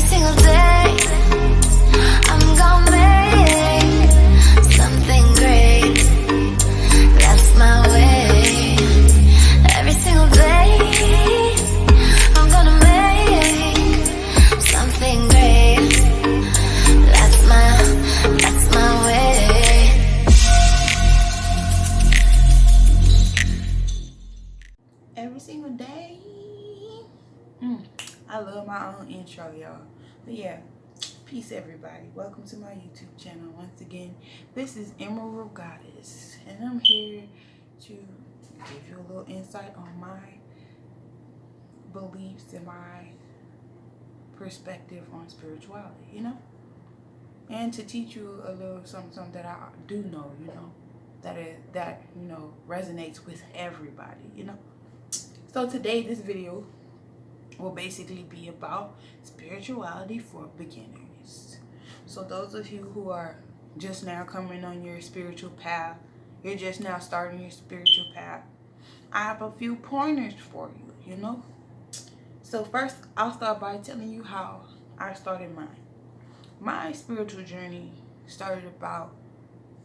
single day, I'm gonna make something great. That's my way. Every single day, I'm gonna make something great. That's my way. Every single day. I love my own intro, y'all. But yeah, peace everybody. Welcome to my YouTube channel. Once again, this is Emerald Goddess, and I'm here to give you a little insight on my beliefs and my perspective on spirituality, you know? And to teach you a little something that I do know, you know, that you know, resonates with everybody, you know? So today, this video will basically be about spirituality for beginners. So those of you who are just now coming on your spiritual path, you're just now starting your spiritual path, I have a few pointers for you, you know? So first, I'll start by telling you how I started mine. My spiritual journey started about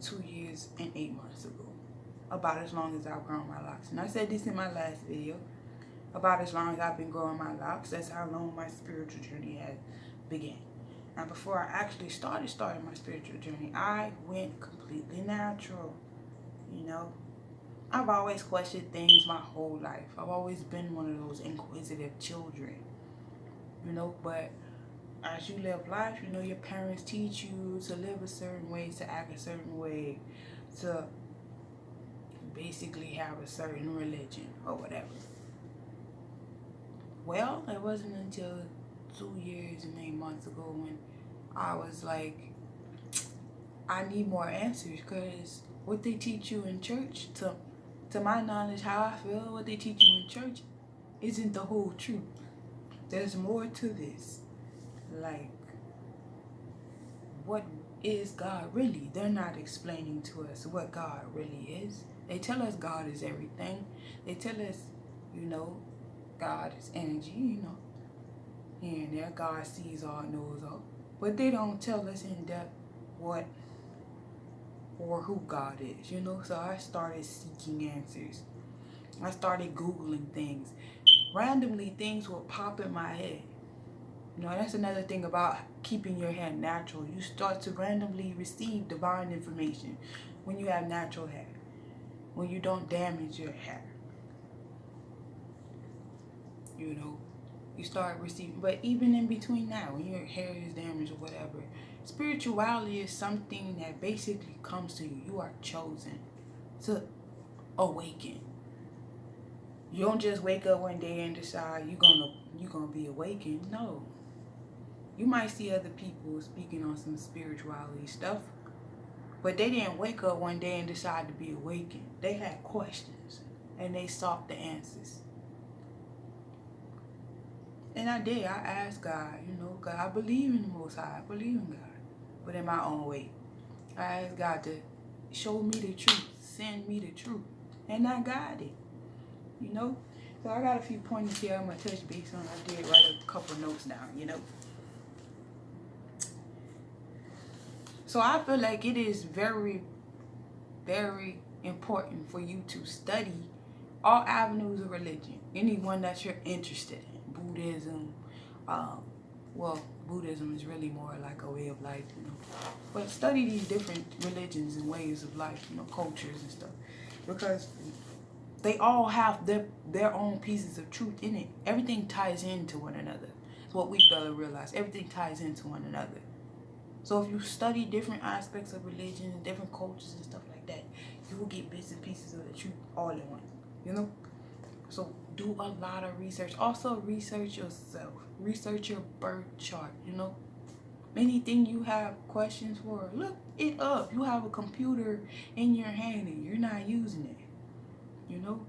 2 years and 8 months ago. About as long as I've grown my locks. And I said this in my last video. About as long as I've been growing my locks, that's how long my spiritual journey has began. Now, before I actually started my spiritual journey, I went completely natural. You know, I've always questioned things my whole life. I've always been one of those inquisitive children. You know, but as you live life, you know, your parents teach you to live a certain way, to act a certain way, to basically have a certain religion or whatever. Well, it wasn't until 2 years and 8 months ago when I was like, I need more answers, because what they teach you in church, to my knowledge, how I feel, what they teach you in church isn't the whole truth. There's more to this. Like, what is God really? They're not explaining to us what God really is. They tell us God is everything. They tell us, you know, God is energy, you know, here and there. God sees all, knows all. But they don't tell us in depth what or who God is, you know. So I started seeking answers. I started Googling things. Randomly, things will pop in my head. You know, that's another thing about keeping your hair natural. You start to randomly receive divine information when you have natural hair, when you don't damage your hair. You know, you start receiving, but even in between that, when your hair is damaged or whatever, spirituality is something that basically comes to you. You are chosen to awaken. You don't just wake up one day and decide you're gonna be awakened. No. You might see other people speaking on some spirituality stuff, but they didn't wake up one day and decide to be awakened. They had questions and they sought the answers. And I did. I asked God, you know, God, I believe in the Most High. I believe in God, but in my own way. I asked God to show me the truth, send me the truth, and I got it. You know, so I got a few pointers here I'm gonna touch base on. I did write a couple notes down. You know, so I feel like it is very, very important for you to study all avenues of religion, anyone that you're interested in. Buddhism, well, Buddhism is really more like a way of life, you know. But study these different religions and ways of life, you know, cultures and stuff, because they all have their own pieces of truth in it. Everything ties into one another. It's what we fail to realize. Everything ties into one another. So if you study different aspects of religion and different cultures and stuff like that, you will get bits and pieces of the truth all in one, you know. So do a lot of research. Also research yourself. Research your birth chart, you know. Anything you have questions for, look it up. You have a computer in your hand and you're not using it, you know.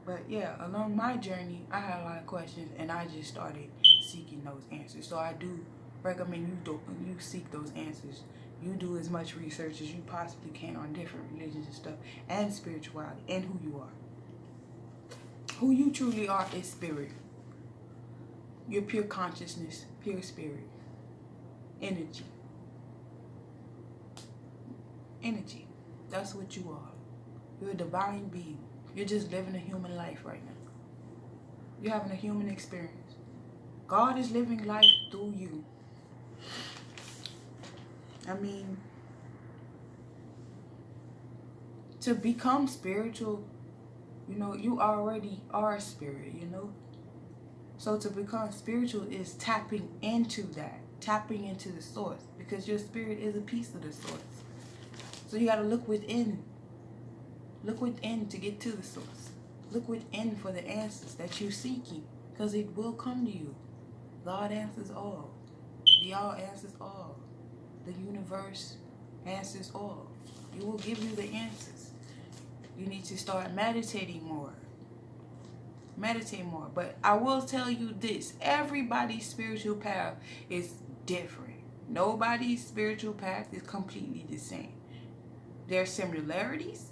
But yeah, along my journey, I had a lot of questions and I just started seeking those answers. So I do recommend you seek those answers. You do as much research as you possibly can on different religions and stuff, and spirituality, and who you are. Who you truly are is spirit. You're pure consciousness, pure spirit, energy. Energy. That's what you are. You're a divine being. You're just living a human life right now. You're having a human experience. God is living life through you. I mean, to become spiritual, you know, you already are spirit, you know. So to become spiritual is tapping into that, tapping into the source, because your spirit is a piece of the source. So you got to look within. Look within to get to the source. Look within for the answers that you're seeking, because it will come to you. God answers all. The all answers all. The universe answers all. It will give you the answers. You need to start meditating more. Meditate more. But I will tell you this. Everybody's spiritual path is different. Nobody's spiritual path is completely the same. There are similarities,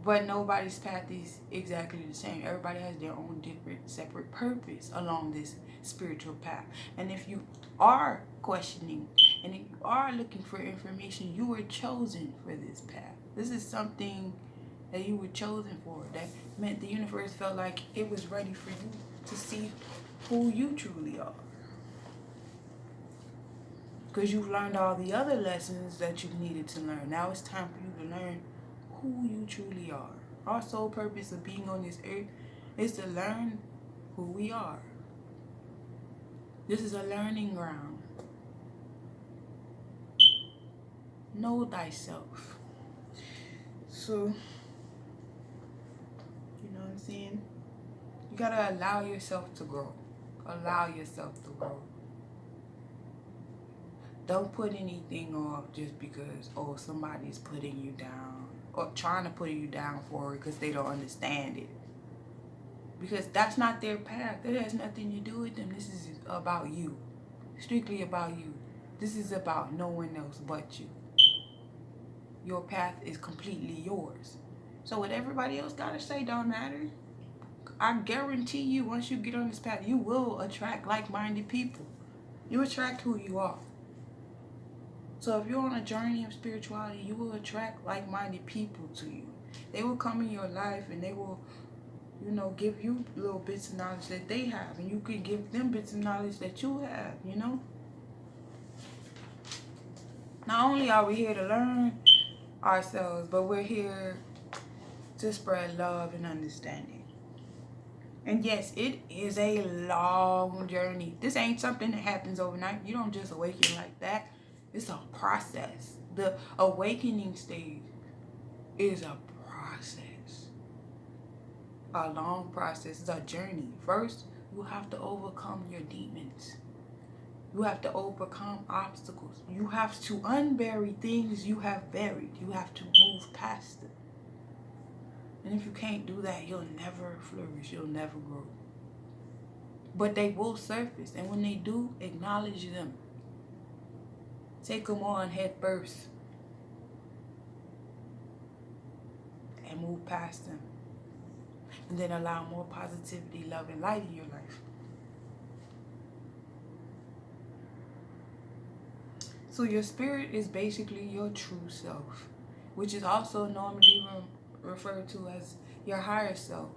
but nobody's path is exactly the same. Everybody has their own different, separate purpose along this spiritual path. And if you are questioning and if you are looking for information, you were chosen for this path. This is something that you were chosen for. That meant the universe felt like it was ready for you to see who you truly are. Because you've learned all the other lessons that you needed to learn. Now it's time for you to learn who you truly are. Our sole purpose of being on this earth is to learn who we are. This is a learning ground. Know thyself. So, you know what I'm saying? You gotta allow yourself to grow. Allow yourself to grow. Don't put anything off just because, oh, somebody's putting you down or trying to put you down for it because they don't understand it. Because that's not their path. That has nothing to do with them. This is about you. Strictly about you. This is about no one else but you. Your path is completely yours. So what everybody else got to say don't matter. I guarantee you, once you get on this path, you will attract like-minded people. You attract who you are. So if you're on a journey of spirituality, you will attract like-minded people to you. They will come in your life and they will, you know, give you little bits of knowledge that they have. And you can give them bits of knowledge that you have, you know. Not only are we here to learn ourselves, but we're here to spread love and understanding. And yes, it is a long journey. This ain't something that happens overnight. You don't just awaken like that. It's a process. The awakening stage is a process. A long process. It's a journey. First, you have to overcome your demons. You have to overcome obstacles. You have to unbury things you have buried. You have to move past them. And if you can't do that, you'll never flourish. You'll never grow. But they will surface. And when they do, acknowledge them. Take them on head first. And move past them. And then allow more positivity, love, and light in your life. So your spirit is basically your true self, which is also normally referred to as your higher self.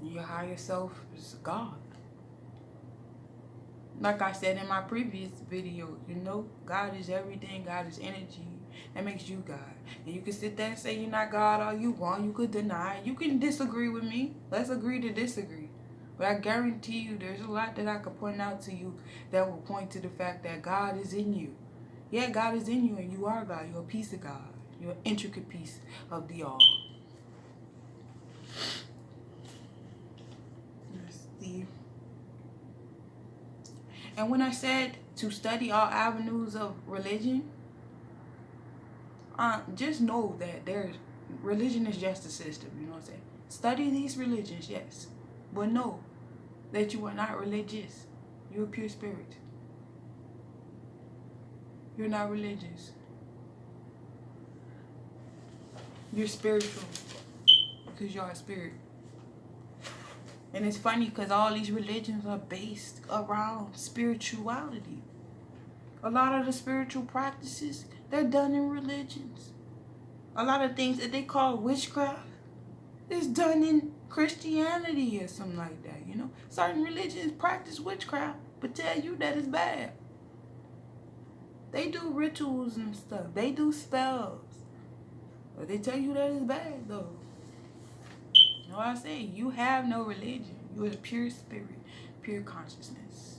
Your higher self is God. Like I said in my previous video, you know, God is everything. God is energy. That makes you God. And you can sit there and say you're not God all you want. You could deny. You can disagree with me. Let's agree to disagree. But I guarantee you there's a lot that I could point out to you that will point to the fact that God is in you. Yeah, God is in you and you are God. You're a piece of God. You're an intricate piece of the all. Let's see. And when I said to study all avenues of religion, just know that religion is just a system, you know what I'm saying? Study these religions, yes. But know that you are not religious. You're a pure spirit. You're not religious. You're spiritual because you're a spirit. And it's funny because all these religions are based around spirituality. A lot of the spiritual practices, they're done in religions. A lot of things that they call witchcraft is done in Christianity or something like that, you know. Certain religions practice witchcraft, but tell you that it's bad. They do rituals and stuff. They do spells. But they tell you that it's bad, though. You know what I say? You have no religion. You are a pure spirit, pure consciousness.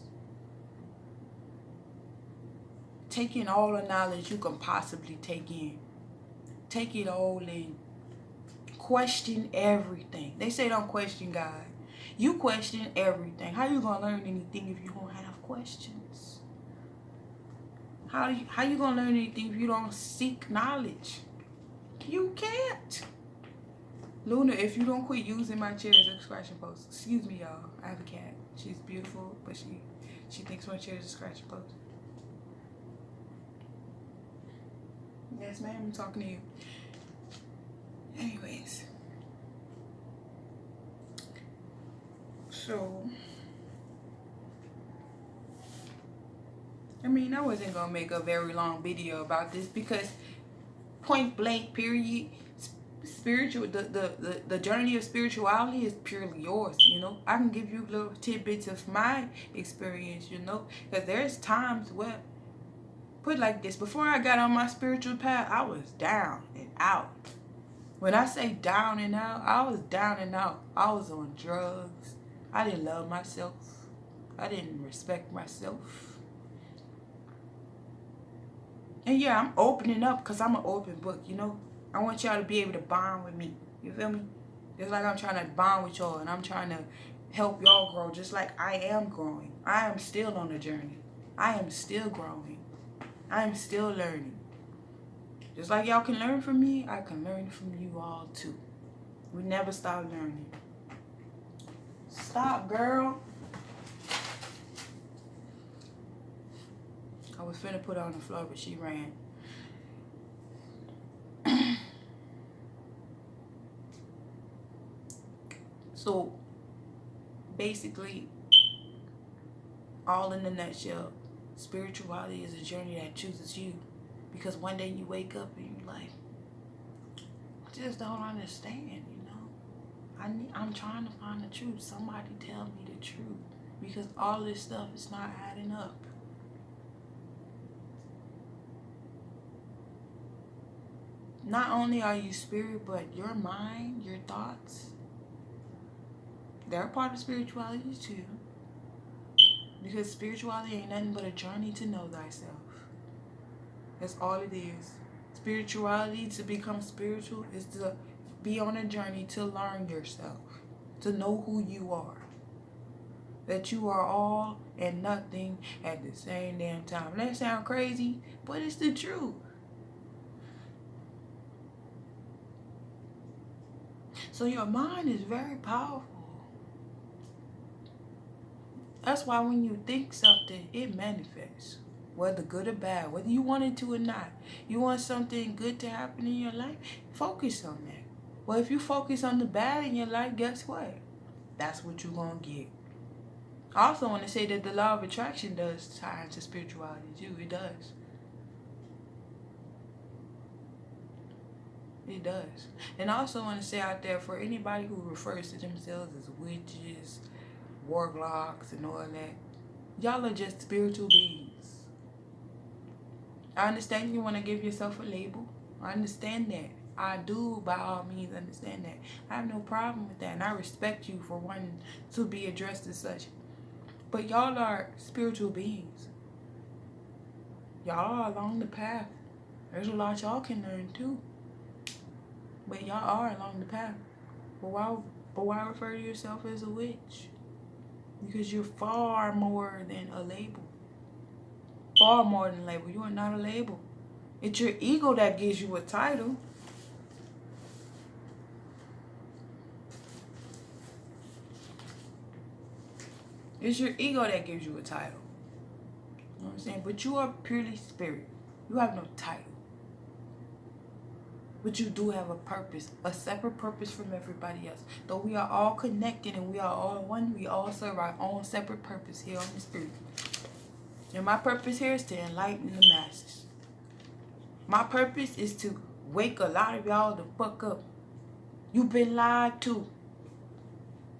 Take in all the knowledge you can possibly take in. Take it all in. Question everything. They say don't question God. You question everything. How you gonna learn anything if you don't have questions? How you gonna learn anything if you don't seek knowledge? You can't. Luna, if you don't quit using my chair as a scratching post. Excuse me, y'all. I have a cat. She's beautiful, but she thinks my chair is a scratching post. Yes, ma'am, I'm talking to you. Anyways. So, I mean, I wasn't going to make a very long video about this because point blank, period, spiritual, the journey of spirituality is purely yours, you know. I can give you little tidbits of my experience, you know, because there's times where, put it like this, before I got on my spiritual path, I was down and out. When I say down and out, I was down and out. I was on drugs. I didn't love myself. I didn't respect myself. And yeah, I'm opening up because I'm an open book, you know. I want y'all to be able to bond with me. You feel me? Just like I'm trying to bond with y'all and I'm trying to help y'all grow just like I am growing. I am still on the journey. I am still growing. I am still learning. Just like y'all can learn from me, I can learn from you all too. We never stop learning. Stop, girl. I was finna put her on the floor, but she ran. So, basically, all in a nutshell, spirituality is a journey that chooses you. Because one day you wake up and you're like, I just don't understand, you know. I'm trying to find the truth. Somebody tell me the truth. Because all this stuff is not adding up. Not only are you spirit, but your mind, your thoughts, they're part of spirituality too. Because spirituality ain't nothing but a journey to know thyself. That's all it is. Spirituality, to become spiritual, is to be on a journey to learn yourself. To know who you are. That you are all and nothing at the same damn time. That sounds crazy, but it's the truth. So your mind is very powerful. That's why when you think something, it manifests. Whether good or bad, whether you want it to or not. You want something good to happen in your life, focus on that. Well, if you focus on the bad in your life, guess what? That's what you're going to get. I also want to say that the law of attraction does tie into spirituality too. It does. It does. And I also want to say out there, for anybody who refers to themselves as witches, warlocks, and all that, y'all are just spiritual beings. I understand you want to give yourself a label. I understand that. I do, by all means, understand that. I have no problem with that. And I respect you for wanting to be addressed as such. But y'all are spiritual beings. Y'all are along the path. There's a lot y'all can learn too. But y'all are along the path. But why refer to yourself as a witch? Because you're far more than a label. Far more than a label. You are not a label. It's your ego that gives you a title. It's your ego that gives you a title. You know what I'm saying? But you are purely spirit. You have no title. But you do have a purpose, a separate purpose from everybody else. Though we are all connected and we are all one, we all serve our own separate purpose here on this earth. And my purpose here is to enlighten the masses. My purpose is to wake a lot of y'all the fuck up. You've been lied to.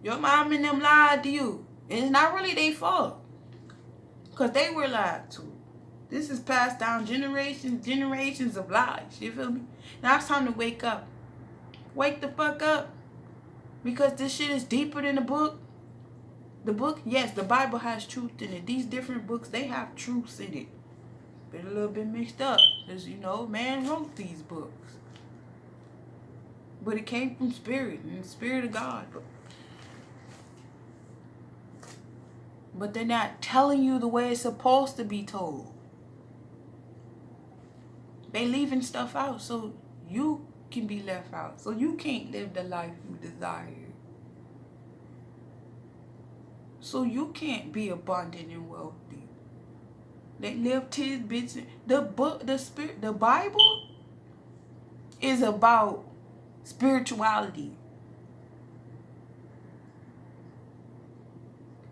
Your mom and them lied to you. And it's not really their fault. Because they were lied to. This is passed down generations of lies. You feel me? Now it's time to wake up. Wake the fuck up. Because this shit is deeper than the book. The book, yes, the Bible has truth in it. These different books, they have truths in it. Been a little bit mixed up. Because, you know, man wrote these books. But it came from spirit. And the spirit of God. But they're not telling you the way it's supposed to be told. They leaving stuff out so you can be left out. So you can't live the life you desire. So you can't be abundant and wealthy. They live tidbits. The book, the Bible is about spirituality.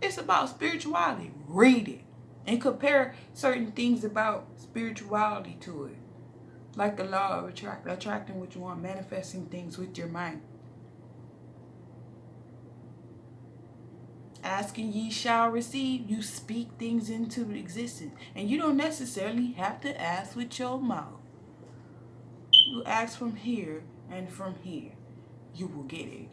It's about spirituality. Read it and compare certain things about spirituality to it. Like the law of attracting what you want, manifesting things with your mind. Asking ye shall receive. You speak things into existence. And you don't necessarily have to ask with your mouth. You ask from here and from here. You will get it.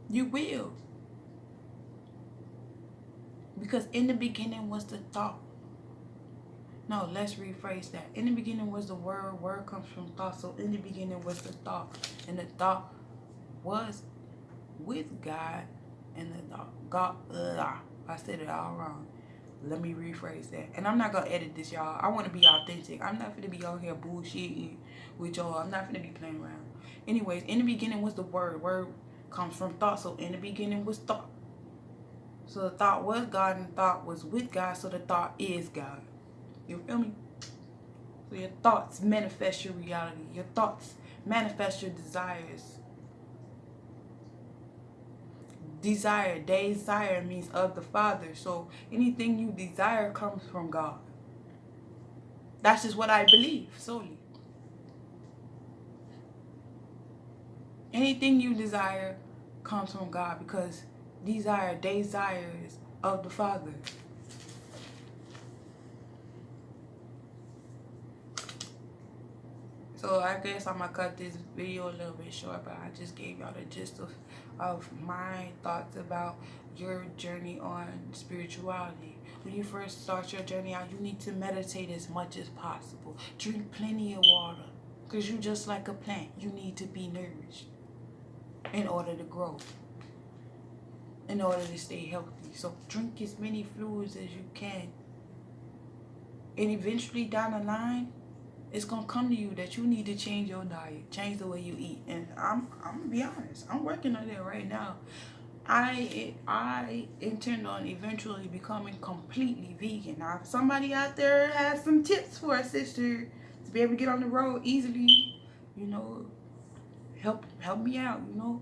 You will. Because in the beginning was the thought. No, let's rephrase that. In the beginning was the word. Word comes from thought. So in the beginning was the thought. And the thought was with God. And the thought, God, I said it all wrong. Let me rephrase that. And I'm not going to edit this, y'all. I want to be authentic. I'm not going to be out here bullshitting with y'all. I'm not going to be playing around. Anyways, in the beginning was the word. Word comes from thought. So in the beginning was thought. So the thought was God and the thought was with God. So the thought is God. You feel me? So your thoughts manifest your reality. Your thoughts manifest your desires. Desire means of the Father. So anything you desire comes from God. That's just what I believe solely. Anything you desire comes from God because desires of the Father. So I guess I'm going to cut this video a little bit short, but I just gave y'all the gist of my thoughts about your journey on spirituality. When you first start your journey out, you need to meditate as much as possible. Drink plenty of water because you just like a plant. You need to be nourished in order to grow, in order to stay healthy. So drink as many fluids as you can. And eventually down the line, it's going to come to you that you need to change your diet, change the way you eat. And I'm going to be honest, I'm working on it right now. I intend on eventually becoming completely vegan. Now, if somebody out there has some tips for a sister to be able to get on the road easily, you know, help me out, you know.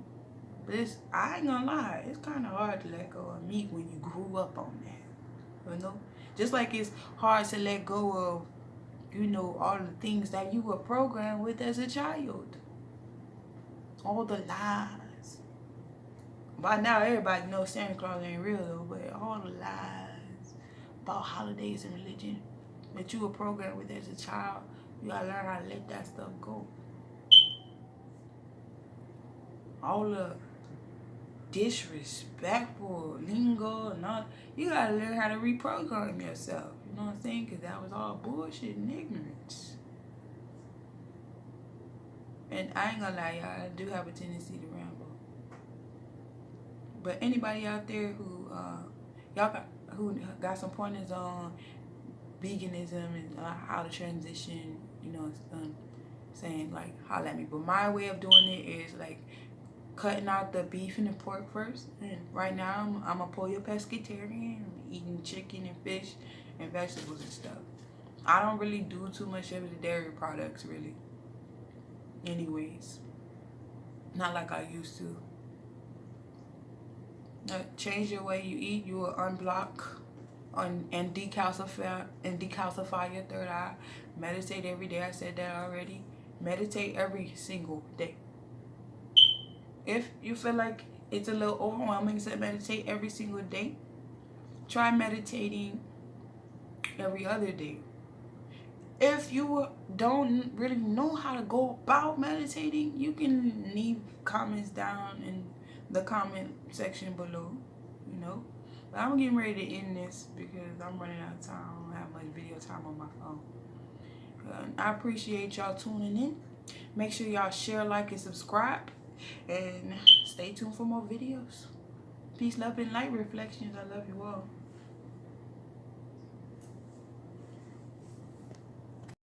But I ain't gonna lie, it's kind of hard to let go of meat when you grew up on that, you know. Just like it's hard to let go of, you know, all the things that you were programmed with as a child. All the lies. By now, everybody knows Santa Claus ain't real, though, but all the lies about holidays and religion that you were programmed with as a child, you gotta learn how to let that stuff go. All the disrespectful lingo and all, you gotta learn how to reprogram yourself. You know what I'm saying? Because that was all bullshit and ignorance. And I ain't gonna lie, y'all, I do have a tendency to ramble. But anybody out there who who got some pointers on veganism and how to transition, you know, saying like holla at me. But my way of doing it is like cutting out the beef and the pork first. And right now I'm a pollo pescatarian, eating chicken and fish and vegetables and stuff. I don't really do too much of the dairy products, really. Anyways, not like I used to. Change your way you eat. You will unblock and decalcify your third eye. Meditate every day. I said that already. Meditate every single day. If you feel like it's a little overwhelming to meditate every single day, try meditating every other day. If you don't really know how to go about meditating, you can leave comments down in the comment section below, you know. But I'm getting ready to end this because I'm running out of time. I don't have much video time on my phone. I appreciate y'all tuning in. Make sure y'all share, like, and subscribe. And stay tuned for more videos. Peace, love, and light reflections. I love you all.